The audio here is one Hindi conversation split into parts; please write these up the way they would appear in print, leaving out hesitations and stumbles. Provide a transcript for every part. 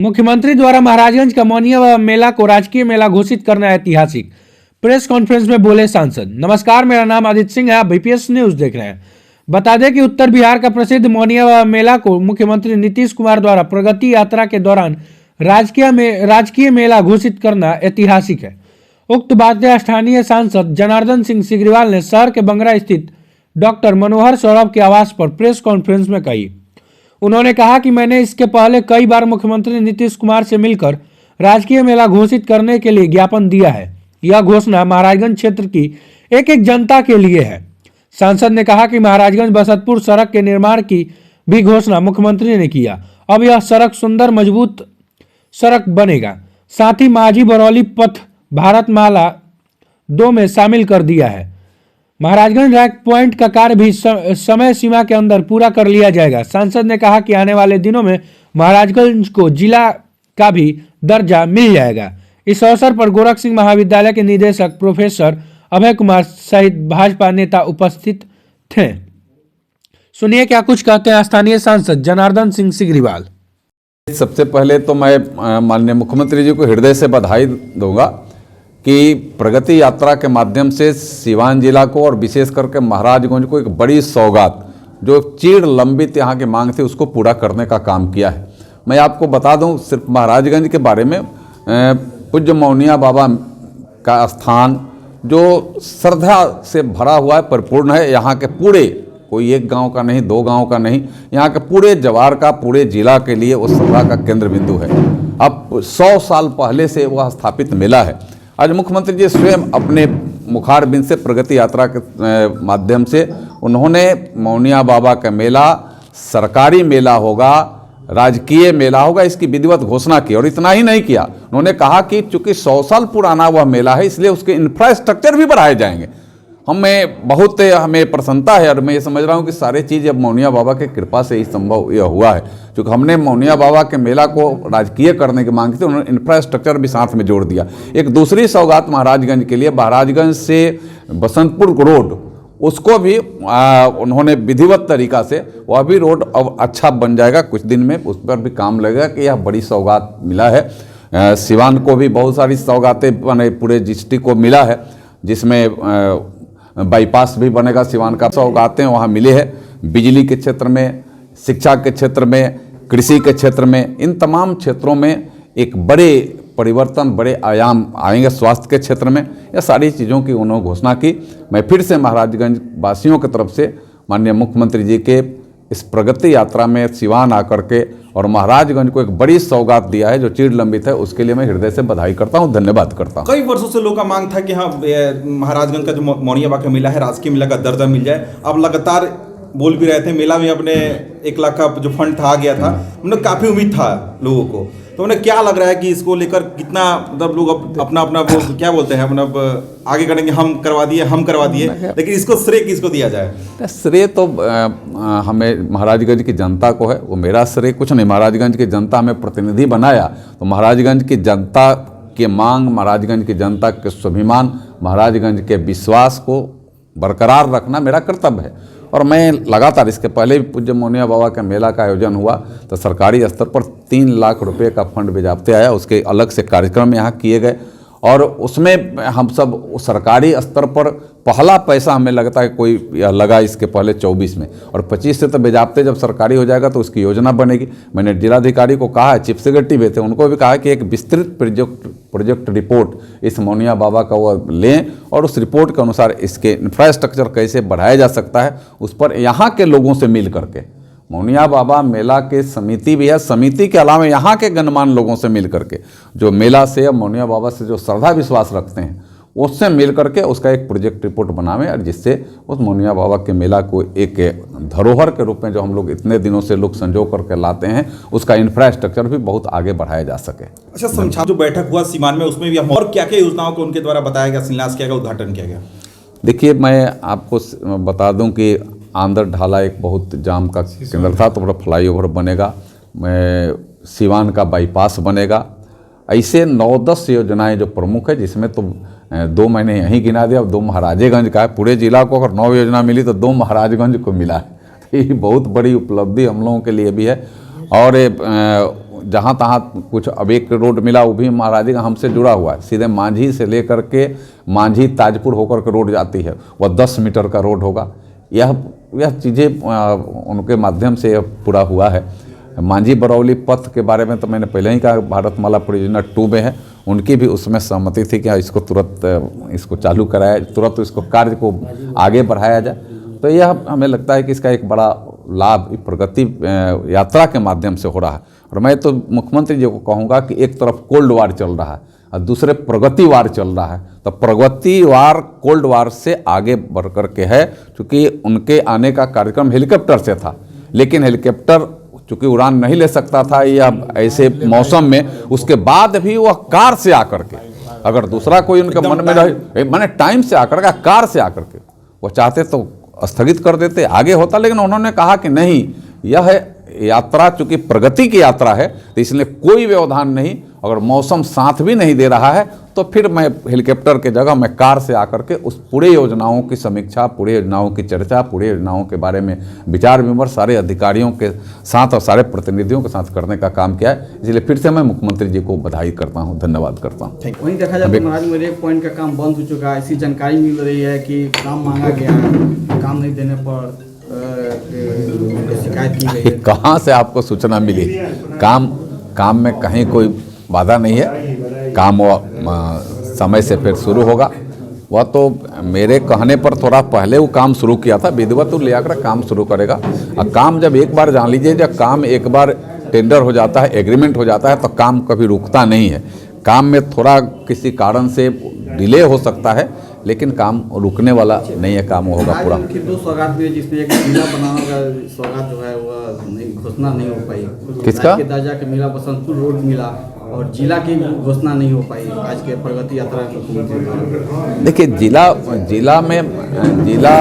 मुख्यमंत्री द्वारा महाराजगंज का मौनिया मेला को राजकीय मेला घोषित करना ऐतिहासिक। प्रेस कॉन्फ्रेंस में बोले सांसद। नमस्कार, मेरा नाम आदित्य सिंह है, आप बीपीएस न्यूज देख रहे हैं। बता दें कि उत्तर बिहार का प्रसिद्ध मौनिया मेला को मुख्यमंत्री नीतीश कुमार द्वारा प्रगति यात्रा के दौरान राजकीय मेला घोषित करना ऐतिहासिक है। उक्त बातें स्थानीय सांसद जनार्दन सिंह सिग्रीवाल ने शहर के बंगरा स्थित डॉक्टर मनोहर सौरभ के आवास पर प्रेस कॉन्फ्रेंस में कही। उन्होंने कहा कि मैंने इसके पहले कई बार मुख्यमंत्री नीतीश कुमार से मिलकर राजकीय मेला घोषित करने के लिए ज्ञापन दिया है। यह घोषणा महाराजगंज क्षेत्र की एक जनता के लिए है। सांसद ने कहा कि महाराजगंज बसंतपुर सड़क के निर्माण की भी घोषणा मुख्यमंत्री ने किया। अब यह सड़क सुंदर मजबूत सड़क बनेगा। साथ ही माझी बरौली पथ भारतमाला 2 में शामिल कर दिया है। महाराजगंज रैक पॉइंट का कार्य भी समय सीमा के अंदर पूरा कर लिया जाएगा। सांसद ने कहा कि आने वाले दिनों में महाराजगंज को जिला का भी दर्जा मिल जाएगा। इस अवसर पर गोरख सिंह महाविद्यालय के निदेशक प्रोफेसर अभय कुमार सहित भाजपा नेता उपस्थित थे। सुनिए क्या कुछ कहते हैं स्थानीय सांसद जनार्दन सिंह सिग्रीवाल। सबसे पहले तो मैं माननीय मुख्यमंत्री जी को हृदय से बधाई दूंगा कि प्रगति यात्रा के माध्यम से सीवान जिला को और विशेष करके महाराजगंज को एक बड़ी सौगात, जो चीड़ लंबित यहाँ की मांग थी, उसको पूरा करने का काम किया है। मैं आपको बता दूं सिर्फ महाराजगंज के बारे में, पूज्य मौनिया बाबा का स्थान जो श्रद्धा से भरा हुआ है, परिपूर्ण है। यहाँ के पूरे, कोई एक गांव का नहीं, 2 गांव का नहीं, यहाँ के पूरे जवार का, पूरे जिला के लिए वो श्रद्धा का केंद्र बिंदु है। अब 100 साल पहले से वह स्थापित मेला है। आज मुख्यमंत्री जी स्वयं अपने मुखारबिंद से प्रगति यात्रा के माध्यम से उन्होंने मौनिया बाबा का मेला सरकारी मेला होगा, राजकीय मेला होगा, इसकी विधिवत घोषणा की। और इतना ही नहीं किया, उन्होंने कहा कि चूंकि 100 साल पुराना वह मेला है, इसलिए उसके इंफ्रास्ट्रक्चर भी बढ़ाए जाएंगे। हमें प्रसन्नता है और मैं ये समझ रहा हूँ कि सारी चीज़ अब मौनिया बाबा की कृपा से ही संभव यह हुआ है। क्योंकि हमने मौनिया बाबा के मेला को राजकीय करने की मांग की थी, उन्होंने इंफ्रास्ट्रक्चर भी साथ में जोड़ दिया। एक दूसरी सौगात महाराजगंज के लिए, महाराजगंज से बसंतपुर रोड, उसको भी उन्होंने विधिवत तरीका से, वह भी रोड अब अच्छा बन जाएगा कुछ दिन में, उस पर भी काम लगेगा कि यह बड़ी सौगात मिला है। सिवान को भी बहुत सारी सौगातें पूरे डिस्ट्रिक्ट को मिला है, जिसमें बाईपास भी बनेगा। सिवान का सौगातें वहाँ मिली है, बिजली के क्षेत्र में, शिक्षा के क्षेत्र में, कृषि के क्षेत्र में, इन तमाम क्षेत्रों में एक बड़े परिवर्तन, बड़े आयाम आएंगे। स्वास्थ्य के क्षेत्र में यह सारी चीज़ों की उन्होंने घोषणा की। मैं फिर से महाराजगंज वासियों की तरफ से माननीय मुख्यमंत्री जी के इस प्रगति यात्रा में सिवान आकर के और महाराजगंज को एक बड़ी सौगात दिया है जो चीड़ लंबित है, उसके लिए मैं हृदय से बधाई करता हूं, धन्यवाद करता हूं। कई वर्षों से लोगों का मांग था कि हाँ, महाराजगंज का जो मौनिया बाबा का मेला है, राजकीय मेला का दर्जा मिल जाए। अब लगातार बोल भी रहे थे, मेला में अपने 1 लाख का जो फंड था आ गया था, उन्हें काफ़ी उम्मीद था लोगों को। तो उन्हें क्या लग रहा है कि इसको लेकर कितना, मतलब लोग अपना वो क्या बोलते हैं, मतलब आगे करेंगे, हम करवा दिए, लेकिन इसको श्रेय किसको दिया जाए? श्रेय तो हमें महाराजगंज की जनता को है, वो मेरा श्रेय कुछ नहीं। महाराजगंज की जनता हमें प्रतिनिधि बनाया, तो महाराजगंज की जनता की मांग, महाराजगंज की जनता के स्वाभिमान, महाराजगंज के विश्वास को बरकरार रखना मेरा कर्तव्य है। और मैं लगातार, इसके पहले भी पूज्य मौनिया बाबा का मेला का आयोजन हुआ तो सरकारी स्तर पर 3 लाख रुपए का फंड बेजाबते आया, उसके अलग से कार्यक्रम यहाँ किए गए और उसमें हम सब सरकारी स्तर पर पहला पैसा हमें लगता है कोई लगा इसके पहले 24 में, और 25 से तो बेजाबते जब सरकारी हो जाएगा तो उसकी योजना बनेगी। मैंने जिलाधिकारी को कहा है, चीफ सेक्रेटरी भी थे, उनको भी कहा कि एक विस्तृत प्रोजेक्ट रिपोर्ट इस मौनिया बाबा का वो लें और उस रिपोर्ट के अनुसार इसके इंफ्रास्ट्रक्चर कैसे बढ़ाया जा सकता है, उस पर यहाँ के लोगों से मिल करके, मौनिया बाबा मेला के समिति भी है, समिति के अलावा यहाँ के गणमान्य लोगों से मिल करके, जो मेला से, मौनिया बाबा से जो श्रद्धा विश्वास रखते हैं, उससे मिल करके उसका एक प्रोजेक्ट रिपोर्ट बनावे और जिससे उस मौनिया बाबा के मेला को एक धरोहर के रूप में जो हम लोग इतने दिनों से लोग संजो करके लाते हैं, उसका इंफ्रास्ट्रक्चर भी बहुत आगे बढ़ाया जा सके। अच्छा, समझा जो बैठक हुआ सीमान में, उसमें भी और क्या क्या योजनाओं को उनके द्वारा बताया गया, शिलान्यास किया गया, उद्घाटन किया गया? देखिए, मैं आपको बता दूं कि आंध्र ढाला एक बहुत जाम का केंद्र था, तो बड़ा फ्लाईओवर बनेगा, सिवान का बाईपास बनेगा। ऐसे 9-10 योजनाएं जो प्रमुख है, जिसमें तो 2 मैंने यहीं गिना दिया, अब 2 महाराजेगंज का है। पूरे जिला को अगर 9 योजना मिली तो 2 महाराजगंज को मिला है। ये बहुत बड़ी उपलब्धि हम लोगों के लिए भी है। और जहाँ तहाँ कुछ अब एक रोड मिला, वो भी महाराजी का हमसे जुड़ा हुआ है, सीधे मांझी से लेकर के मांझी ताजपुर होकर के रोड जाती है, वह 10 मीटर का रोड होगा। यह चीज़ें उनके माध्यम से पूरा हुआ है। मांझी बरौली पथ के बारे में तो मैंने पहले ही कहा, भारतमाला परियोजना 2 में है, उनकी भी उसमें सहमति थी कि इसको तुरंत इसको चालू कराया, तुरंत इसको कार्य को आगे बढ़ाया जाए। तो यह हमें लगता है कि इसका एक बड़ा लाभ प्रगति यात्रा के माध्यम से हो रहा है। और मैं तो मुख्यमंत्री जी को कहूँगा कि एक तरफ कोल्ड वार चल रहा है और दूसरे प्रगति वार चल रहा है, तो प्रगति वार कोल्ड वार से आगे बढ़ कर के है, क्योंकि उनके आने का कार्यक्रम हेलीकॉप्टर से था, लेकिन हेलीकॉप्टर चूँकि उड़ान नहीं ले सकता था या ऐसे मौसम में, उसके बाद भी वह कार से आकर के, अगर दूसरा कोई उनके मन में रहे, मैंने टाइम से आकर के, कार से आकर के, वो चाहते तो स्थगित कर देते, आगे होता, लेकिन उन्होंने कहा कि नहीं, यह यात्रा चूंकि प्रगति की यात्रा है तो इसलिए कोई व्यवधान नहीं, अगर मौसम साथ भी नहीं दे रहा है तो फिर मैं हेलीकॉप्टर के जगह मैं कार से आकर के उस पूरे योजनाओं की समीक्षा, पूरे योजनाओं की चर्चा, पूरे योजनाओं के बारे में विचार विमर्श सारे अधिकारियों के साथ और सारे प्रतिनिधियों के साथ करने का काम किया है। इसलिए फिर से मैं मुख्यमंत्री जी को बधाई करता हूँ, धन्यवाद करता हूँ। वहीं देखा जाए तो महाराज मेरे एक पॉइंट का काम बंद हो चुका है, ऐसी जानकारी मिल रही है कि काम मांगा गया है, काम नहीं देने पर शिकायत की गई है। कहाँ से आपको सूचना मिली? काम में कहीं कोई बाधा नहीं है, काम समय से फिर शुरू होगा। वह तो मेरे कहने पर थोड़ा पहले वो काम शुरू किया था, विधिवत ले आकर काम शुरू करेगा। और काम जब एक बार जान लीजिए, जब काम एक बार टेंडर हो जाता है, एग्रीमेंट हो जाता है, तो काम कभी रुकता नहीं है। काम में थोड़ा किसी कारण से डिले हो सकता है, लेकिन काम रुकने वाला नहीं है, काम होगा पूरा। उनकी 2 सौगात में जिसमें एक जिला बनाने का सौगात जो है वह घोषणा नहीं हो पाई। किसका? के दर्जा के मिला, बसंतपुर रोड मिला, और जिला की घोषणा नहीं हो पाई आज के प्रगति यात्रा में मुख्यमंत्री। देखिए, जिला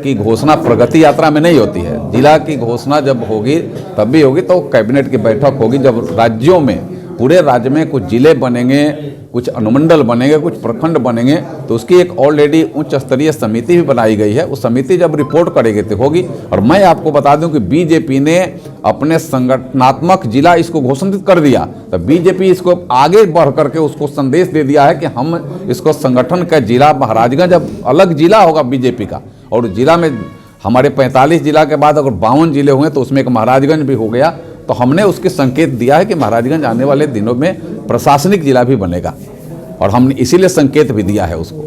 की घोषणा प्रगति यात्रा में नहीं होती है। जिला की घोषणा जब होगी तब भी होगी तो कैबिनेट की बैठक होगी, जब राज्यों में, पूरे राज्य में कुछ जिले बनेंगे, कुछ अनुमंडल बनेंगे, कुछ प्रखंड बनेंगे, तो उसकी एक ऑलरेडी उच्च स्तरीय समिति भी बनाई गई है। उस समिति जब रिपोर्ट करेगी तो होगी। और मैं आपको बता दूं कि बीजेपी ने अपने संगठनात्मक जिला इसको घोषित कर दिया, तो बीजेपी इसको आगे बढ़ करके उसको संदेश दे दिया है कि हम इसको संगठन का जिला, महाराजगंज अब अलग जिला होगा बीजेपी का। और जिला में हमारे 45 जिला के बाद अगर 52 जिले हुए तो उसमें एक महाराजगंज भी हो गया। तो हमने उसके संकेत दिया है कि महाराजगंज आने वाले दिनों में प्रशासनिक जिला भी बनेगा, और हमने इसीलिए संकेत भी दिया है उसको।